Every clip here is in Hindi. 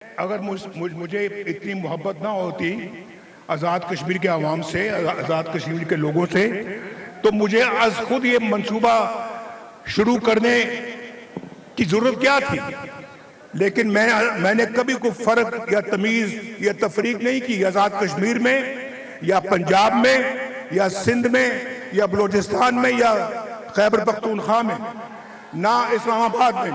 अगर मुझे इतनी मोहब्बत ना होती आज़ाद कश्मीर के आवाम से, आज़ाद कश्मीर के लोगों से, तो मुझे आज खुद ये मंसूबा शुरू करने की ज़रूरत क्या थी। लेकिन मैंने कभी कोई फ़र्क या तमीज़ या तफरीक नहीं की आज़ाद कश्मीर में या पंजाब में या सिंध में या बलूचिस्तान में या खैबर पख्तूनख्वा में, ना इस्लामाबाद में।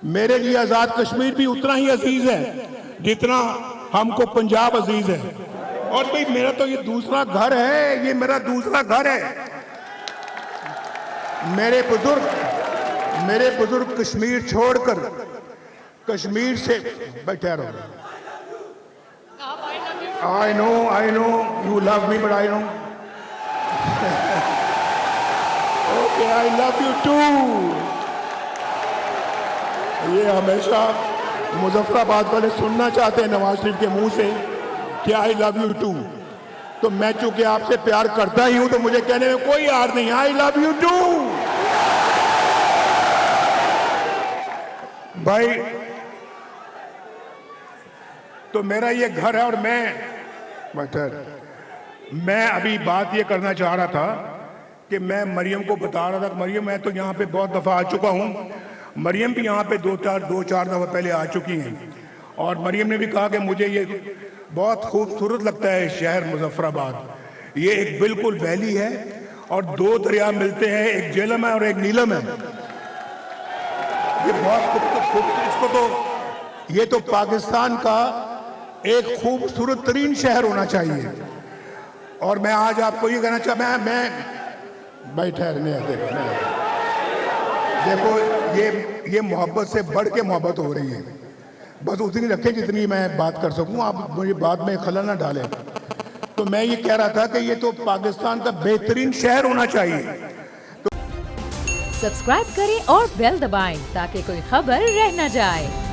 मेरे लिए आज़ाद कश्मीर भी उतना ही अजीज है जितना हमको पंजाब अजीज है। और भाई मेरा तो ये दूसरा घर है, ये मेरा दूसरा घर है। मेरे बुजुर्ग कश्मीर छोड़कर कश्मीर से बैठे रहो। I know you love me but I know okay I love you too. ये हमेशा मुजफ्फराबाद वाले सुनना चाहते हैं नवाज शरीफ के मुंह से कि आई लव यू टू। तो मैं चूंकि आपसे प्यार करता ही हूं तो मुझे कहने में कोई यार नहीं, आई लव यू टू। भाई तो मेरा ये घर है और मैं अभी बात ये करना चाह रहा था कि मैं मरियम को बता रहा था, मरियम मैं तो यहाँ पे बहुत दफ़ा आ चुका हूँ। मरियम भी यहाँ पे दो चार दफ़ा पहले आ चुकी हैं और मरियम ने भी कहा कि मुझे ये बहुत खूबसूरत लगता है शहर मुजफ्फराबाद। ये एक बिल्कुल वैली है और दो दरिया मिलते हैं, एक झेलम है और एक नीलम है। ये बहुत इसको तो ये तो पाकिस्तान का एक खूबसूरत तरीन शहर होना चाहिए। और मैं आज आपको ये कहना चाहता मैं बैठे देखो ये मोहब्बत से बढ़ के मोहब्बत हो रही है। बस उतनी रखें जितनी मैं बात कर सकूं, आप मुझे बाद में खलल ना डालें। तो मैं ये कह रहा था कि ये तो पाकिस्तान का बेहतरीन शहर होना चाहिए। सब्सक्राइब करें और बेल दबाएं ताकि कोई खबर रह न जाए।